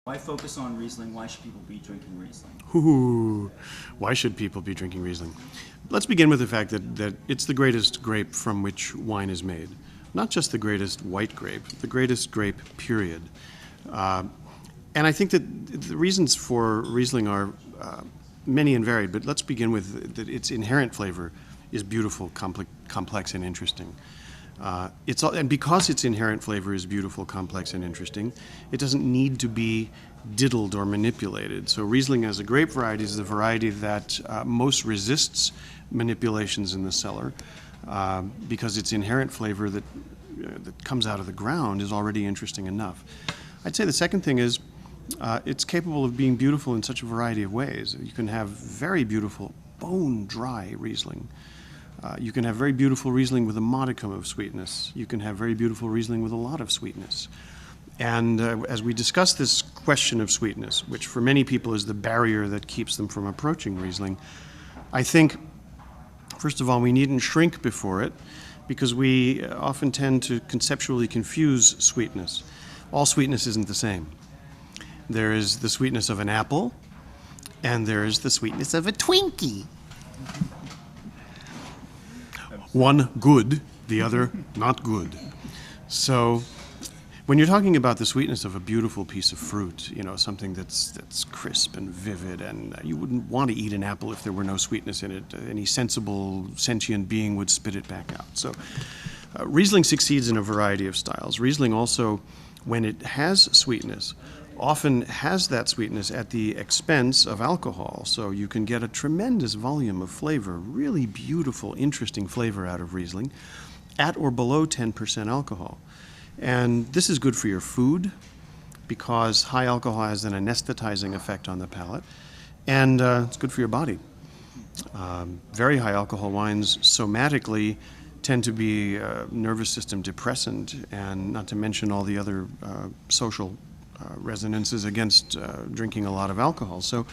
Why focus on Riesling? Why should people be drinking Riesling? Ooh, why should people be drinking Riesling? Let's begin with the fact that it's the greatest grape from which wine is made. Not just the greatest white grape, the greatest grape, period. And I think that the reasons for Riesling are many and varied, but let's begin with that its inherent flavor is beautiful, complex, and interesting. And because its inherent flavor is beautiful, complex, and interesting, it doesn't need to be diddled or manipulated. So Riesling as a grape variety is the variety that most resists manipulations in the cellar because its inherent flavor that comes out of the ground is already interesting enough. I'd say the second thing is it's capable of being beautiful in such a variety of ways. You can have very beautiful bone-dry Riesling. You can have very beautiful Riesling with a modicum of sweetness. You can have very beautiful Riesling with a lot of sweetness. And as we discuss this question of sweetness, which for many people is the barrier that keeps them from approaching Riesling, I think, first of all, we needn't shrink before it because we often tend to conceptually confuse sweetness. All sweetness isn't the same. There is the sweetness of an apple, and there is the sweetness of a Twinkie. One good, the other not good. So when you're talking about the sweetness of a beautiful piece of fruit, you know, something that's crisp and vivid, and you wouldn't want to eat an apple if there were no sweetness in it. Any sensible, sentient being would spit it back out. So Riesling succeeds in a variety of styles. Riesling also, when it has sweetness, often has that sweetness at the expense of alcohol. So you can get a tremendous volume of flavor, really beautiful, interesting flavor out of Riesling, at or below 10% alcohol. And this is good for your food because high alcohol has an anesthetizing effect on the palate, and it's good for your body. Very high alcohol wines somatically tend to be nervous system depressant, and not to mention all the other social resonances against drinking a lot of alcohol. So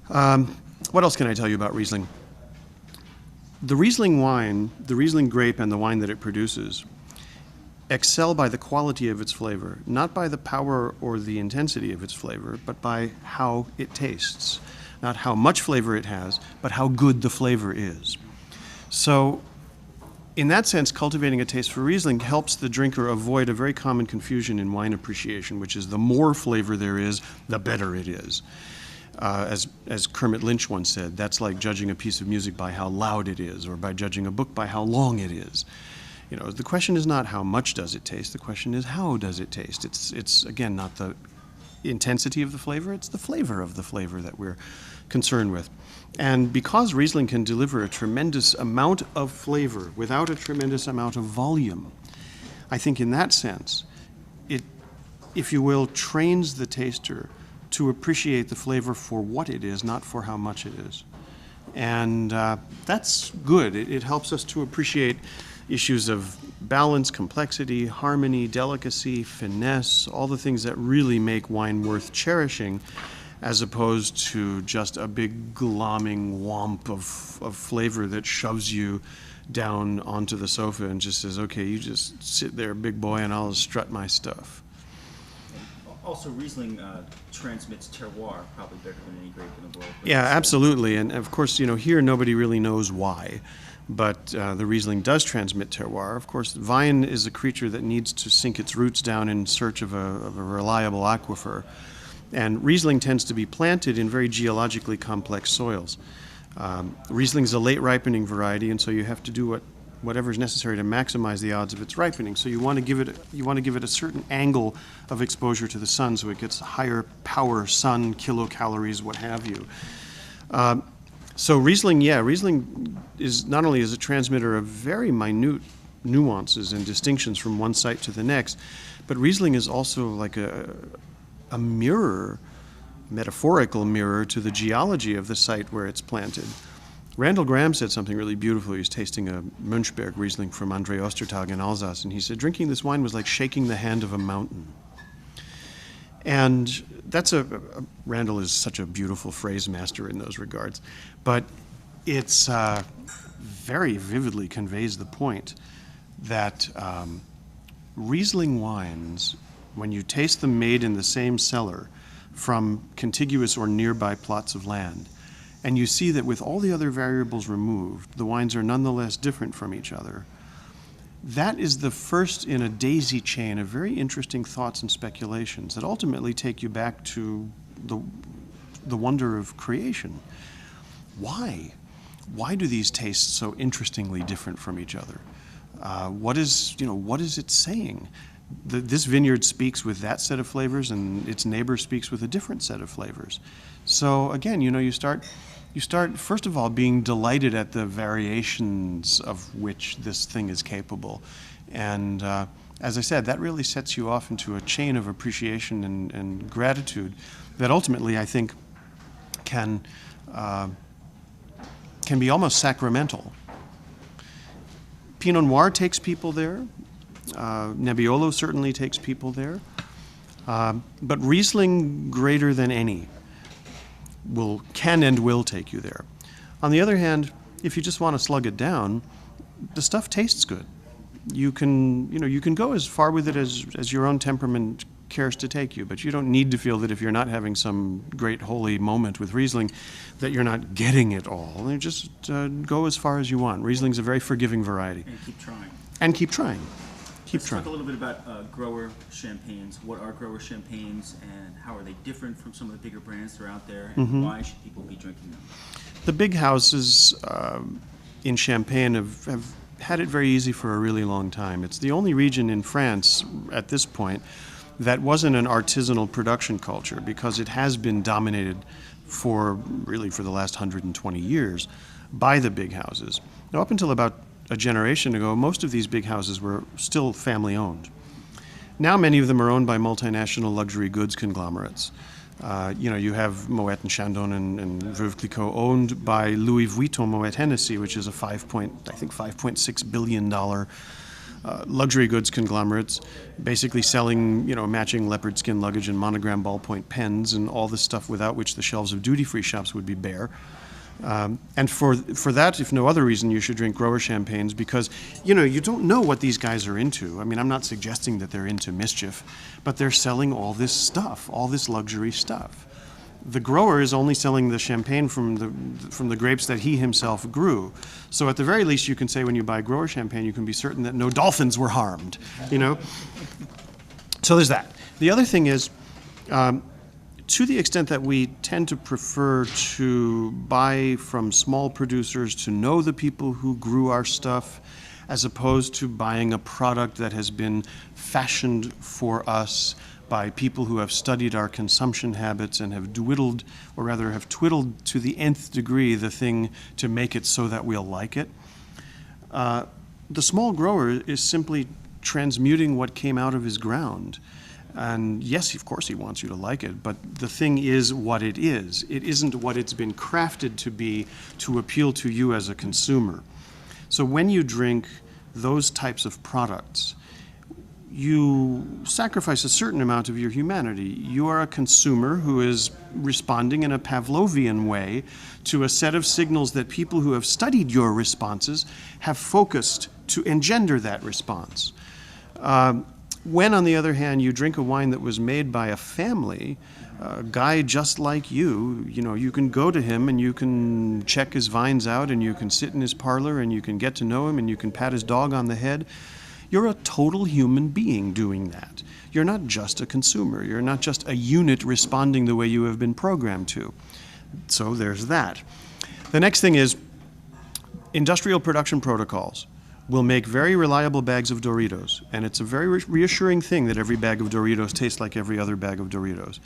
what else can I tell you about Riesling? The Riesling wine, the Riesling grape and the wine that it produces excel by the quality of its flavor, not by the power or the intensity of its flavor, but by how it tastes. Not how much flavor it has, but how good the flavor is. So in that sense, cultivating a taste for Riesling helps the drinker avoid a very common confusion in wine appreciation, which is the more flavor there is, the better it is. As Kermit Lynch once said, that's like judging a piece of music by how loud it is, or by judging a book by how long it is. You know, the question is not how much does it taste, the question is how does it taste. It's again, not the intensity of the flavor, it's the flavor of the flavor that we're concerned with. And because Riesling can deliver a tremendous amount of flavor without a tremendous amount of volume, I think in that sense, it, if you will, trains the taster to appreciate the flavor for what it is, not for how much it is. And that's good. It helps us to appreciate issues of balance, complexity, harmony, delicacy, finesse, all the things that really make wine worth cherishing, as opposed to just a big glomming whomp of flavor that shoves you down onto the sofa and just says, okay, you just sit there, big boy, and I'll strut my stuff. Also, Riesling transmits terroir probably better than any grape in the world. Yeah, absolutely. And of course, you know, here nobody really knows why. But the Riesling does transmit terroir. Of course, vine is a creature that needs to sink its roots down in search of a reliable aquifer. And Riesling tends to be planted in very geologically complex soils. Riesling is a late ripening variety, and so you have to do whatever is necessary to maximize the odds of its ripening. So you want to give it a certain angle of exposure to the sun, so it gets higher power sun, kilocalories, what have you. So Riesling is not only is a transmitter of very minute nuances and distinctions from one site to the next, but Riesling is also like a mirror, metaphorical mirror to the geology of the site where it's planted. Randall Graham said something really beautiful. He was tasting a Münchberg Riesling from André Ostertag in Alsace, and he said drinking this wine was like shaking the hand of a mountain. And that's Randall is such a beautiful phrase master in those regards, but it's very vividly conveys the point that Riesling wines when you taste them made in the same cellar from contiguous or nearby plots of land, and you see that with all the other variables removed, the wines are nonetheless different from each other, that is the first in a daisy chain of very interesting thoughts and speculations that ultimately take you back to the wonder of creation. Why? Why do these taste so interestingly different from each other? What is it saying? This vineyard speaks with that set of flavors, and its neighbor speaks with a different set of flavors. So again, you start first of all being delighted at the variations of which this thing is capable, and as I said, that really sets you off into a chain of appreciation and gratitude that ultimately I think can be almost sacramental. Pinot Noir takes people there. Nebbiolo certainly takes people there. But Riesling, greater than any, can and will take you there. On the other hand, if you just want to slug it down, the stuff tastes good. You can go as far with it as your own temperament cares to take you, but you don't need to feel that if you're not having some great holy moment with Riesling, that you're not getting it all. You just go as far as you want. Riesling's a very forgiving variety. And keep trying. And keep trying. Let's talk a little bit about grower champagnes. What are grower champagnes, and how are they different from some of the bigger brands that are out there, and why should people be drinking them? The big houses in Champagne have had it very easy for a really long time. It's the only region in France at this point that wasn't an artisanal production culture, because it has been dominated for the last 120 years by the big houses. Now, up until about a generation ago, most of these big houses were still family owned. Now many of them are owned by multinational luxury goods conglomerates. You have Moet and Chandon and Veuve Clicquot owned by Louis Vuitton Moet Hennessy, which is a $5.6 billion luxury goods conglomerates, basically selling matching leopard skin luggage and monogram ballpoint pens and all the stuff without which the shelves of duty-free shops would be bare. And for that, if no other reason, you should drink grower champagnes, because you don't know what these guys are into. I mean, I'm not suggesting that they're into mischief, but they're selling all this stuff, all this luxury stuff. The grower is only selling the champagne from the grapes that he himself grew. So at the very least, you can say when you buy grower champagne, you can be certain that no dolphins were harmed. So there's that. The other thing is, to the extent that we tend to prefer to buy from small producers, to know the people who grew our stuff, as opposed to buying a product that has been fashioned for us by people who have studied our consumption habits and have twiddled to the nth degree the thing to make it so that we'll like it. The small grower is simply transmuting what came out of his ground. And yes, of course he wants you to like it, but the thing is what it is. It isn't what it's been crafted to be to appeal to you as a consumer. So when you drink those types of products, you sacrifice a certain amount of your humanity. You are a consumer who is responding in a Pavlovian way to a set of signals that people who have studied your responses have focused to engender that response. When, on the other hand, you drink a wine that was made by a family, a guy just like you can go to him and you can check his vines out and you can sit in his parlor and you can get to know him and you can pat his dog on the head. You're a total human being doing that. You're not just a consumer. You're not just a unit responding the way you have been programmed to. So there's that. The next thing is industrial production protocols will make very reliable bags of Doritos, and it's a very reassuring thing that every bag of Doritos tastes like every other bag of Doritos.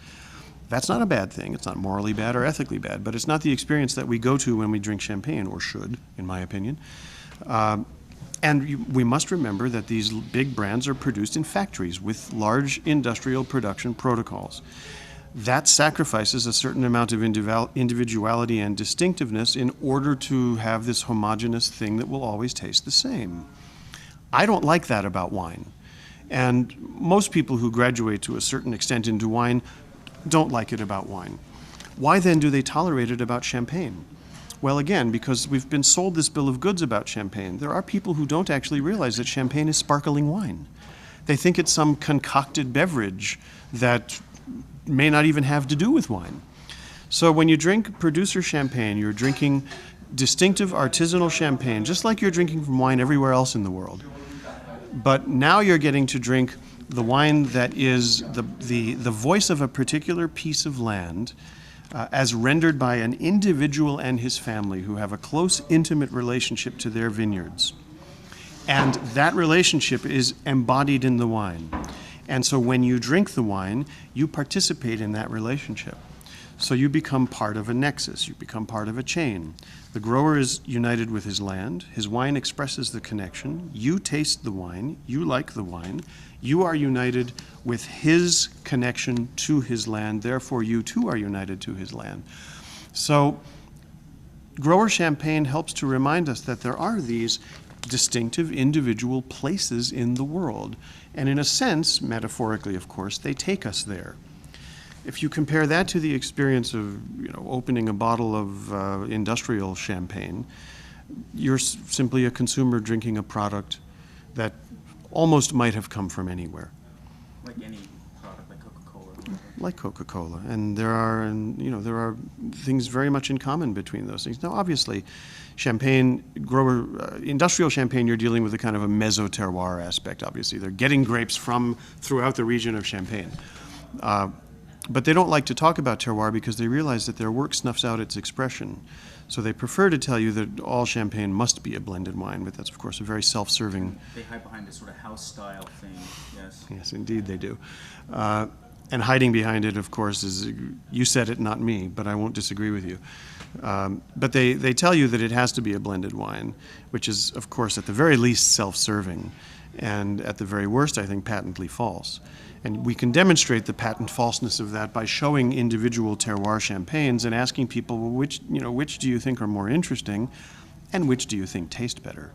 That's not a bad thing. It's not morally bad or ethically bad, but it's not the experience that we go to when we drink champagne, or should, in my opinion. We must remember that these big brands are produced in factories with large industrial production protocols. That sacrifices a certain amount of individuality and distinctiveness in order to have this homogeneous thing that will always taste the same. I don't like that about wine. And most people who graduate to a certain extent into wine don't like it about wine. Why then do they tolerate it about champagne? Well, again, because we've been sold this bill of goods about champagne. There are people who don't actually realize that champagne is sparkling wine. They think it's some concocted beverage that may not even have to do with wine. So when you drink producer champagne, you're drinking distinctive artisanal champagne, just like you're drinking from wine everywhere else in the world. But now you're getting to drink the wine that is the voice of a particular piece of land, as rendered by an individual and his family who have a close, intimate relationship to their vineyards. And that relationship is embodied in the wine. And so when you drink the wine, you participate in that relationship. So you become part of a nexus, you become part of a chain. The grower is united with his land, his wine expresses the connection, you taste the wine, you like the wine, you are united with his connection to his land, therefore you too are united to his land. So grower champagne helps to remind us that there are these distinctive individual places in the world. And in a sense, metaphorically of course, they take us there. If you compare that to the experience of opening a bottle of industrial champagne, you're simply a consumer drinking a product that almost might have come from anywhere. Like any product, like Coca-Cola. Like Coca-Cola, and there are things very much in common between those things. Now, obviously, industrial champagne, you're dealing with a kind of a meso-terroir aspect. Obviously, they're getting grapes from throughout the region of Champagne. But they don't like to talk about terroir because they realize that their work snuffs out its expression. So they prefer to tell you that all champagne must be a blended wine, but that's, of course, a very self-serving... They hide behind this sort of house-style thing, yes. Yes, indeed they do. And hiding behind it, of course, is, you said it, not me, but I won't disagree with you. But they tell you that it has to be a blended wine, which is, of course, at the very least self-serving, and at the very worst, I think, patently false. And we can demonstrate the patent falseness of that by showing individual terroir champagnes and asking people, well, which do you think are more interesting, and which do you think taste better?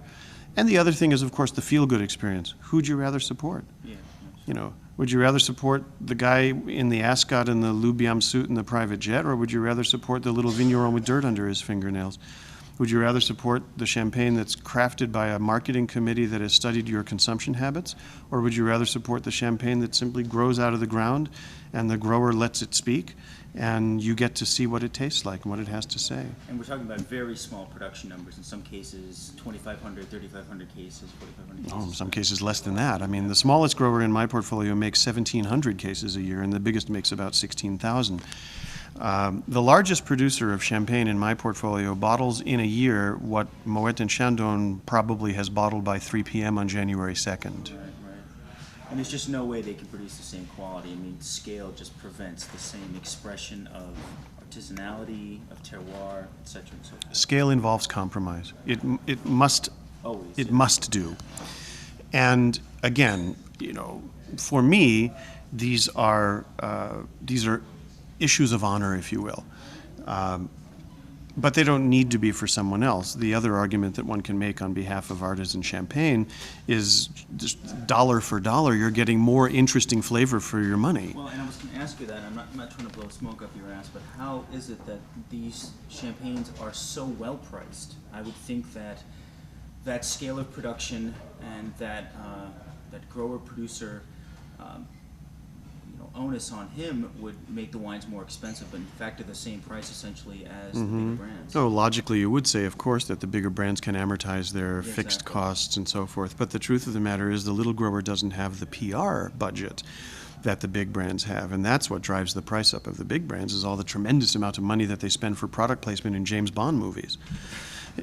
And the other thing is, of course, the feel-good experience. Who'd you rather support? Yeah. Would you rather support the guy in the ascot and the Lubiam suit and the private jet, or would you rather support the little vigneron with dirt under his fingernails? Would you rather support the champagne that's crafted by a marketing committee that has studied your consumption habits? Or would you rather support the champagne that simply grows out of the ground and the grower lets it speak and you get to see what it tastes like and what it has to say? And we're talking about very small production numbers, in some cases 2,500, 3,500 cases, 4,500 cases. Oh, in some cases less than that. I mean, the smallest grower in my portfolio makes 1,700 cases a year and the biggest makes about 16,000. The largest producer of champagne in my portfolio bottles in a year what Moet and Chandon probably has bottled by 3 p.m. on January 2nd. Right. And there's just no way they can produce the same quality. I mean, scale just prevents the same expression of artisanality, of terroir, etc. and so forth. Scale involves compromise. It must Always. It must do. And again, for me, these are issues of honor, if you will. But they don't need to be for someone else. The other argument that one can make on behalf of artisan champagne is just dollar for dollar, you're getting more interesting flavor for your money. Well, and I was going to ask you that. I'm not trying to blow smoke up your ass, but how is it that these champagnes are so well priced? I would think that scale of production and that grower-producer onus on him would make the wines more expensive, but in fact at the same price essentially as the bigger brands. So logically you would say, of course, that the bigger brands can amortize their fixed Exactly. costs and so forth, but the truth of the matter is the little grower doesn't have the PR budget that the big brands have, and that's what drives the price up of the big brands, is all the tremendous amount of money that they spend for product placement in James Bond movies.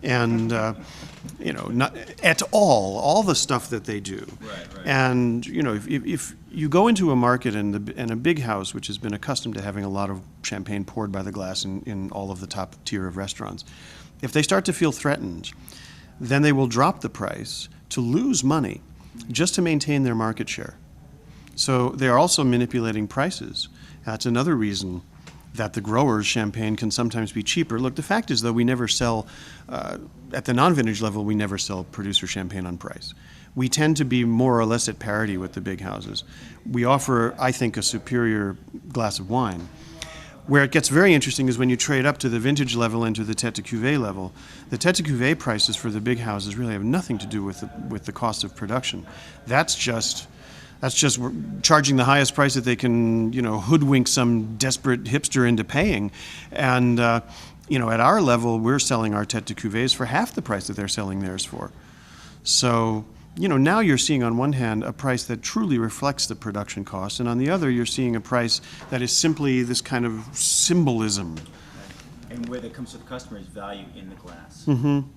And, not at all the stuff that they do. Right. And, if you go into a market and a big house, which has been accustomed to having a lot of champagne poured by the glass in all of the top tier of restaurants, if they start to feel threatened, then they will drop the price to lose money just to maintain their market share. So they are also manipulating prices. That's another reason that the grower's champagne can sometimes be cheaper. Look, the fact is, though, we never sell, at the non-vintage level, we never sell producer champagne on price. We tend to be more or less at parity with the big houses. We offer, I think, a superior glass of wine. Where it gets very interesting is when you trade up to the vintage level and to the tête de cuvée level. The tête de cuvée prices for the big houses really have nothing to do with the cost of production. That's just That's just charging the highest price that they can, hoodwink some desperate hipster into paying. And, at our level, we're selling our tête de cuvées for half the price that they're selling theirs for. So, now you're seeing on one hand a price that truly reflects the production cost, and on the other you're seeing a price that is simply this kind of symbolism. And where that comes to the customer is value in the glass.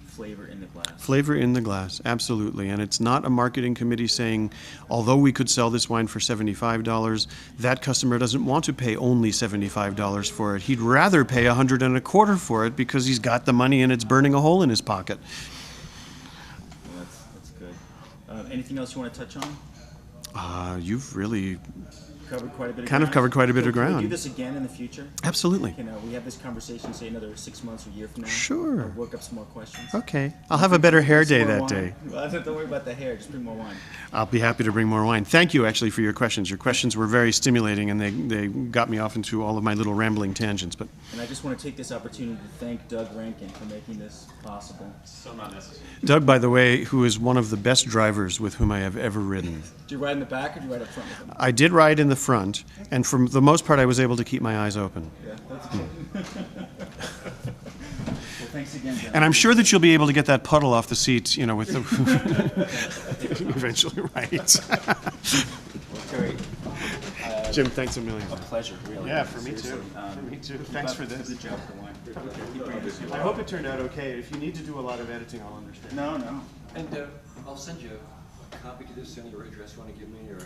Flavor in the glass. Flavor in the glass, absolutely. And it's not a marketing committee saying, although we could sell this wine for $75, that customer doesn't want to pay only $75 for it. He'd rather pay $125 for it because he's got the money and it's burning a hole in his pocket. Well, that's good. Anything else you want to touch on? You've really Covered quite a bit of kind of ground. covered quite a bit of Can we ground. do this again in the future? Absolutely. Can we have this conversation, say, another 6 months or a year from now? Sure. Or work up some more questions? Okay. I'll have a better hair Some day more that wine. day. Well, don't worry about the hair. Just bring more wine. I'll be happy to bring more wine. Thank you, actually, for your questions. Your questions were very stimulating, and they got me off into all of my little rambling tangents. But And I just want to take this opportunity to thank Doug Rankin for making this possible. So not necessary. Doug, by the way, who is one of the best drivers with whom I have ever ridden. Did you ride in the back or did you ride up front with him? I did ride in the front, and for the most part, I was able to keep my eyes open. Yeah, that's good. Well, thanks again, John. And I'm sure that you'll be able to get that puddle off the seat, with the eventually, right? Terry, Jim, thanks a million. a pleasure, really. Yeah, for me too. Seriously. For me too. Keep Thanks up for this. the job for the wine. Keep bringing us I hope it turned out okay. If you need to do a lot of editing, I'll understand. No, no. And I'll send you a copy to this, any your address you want to give me, or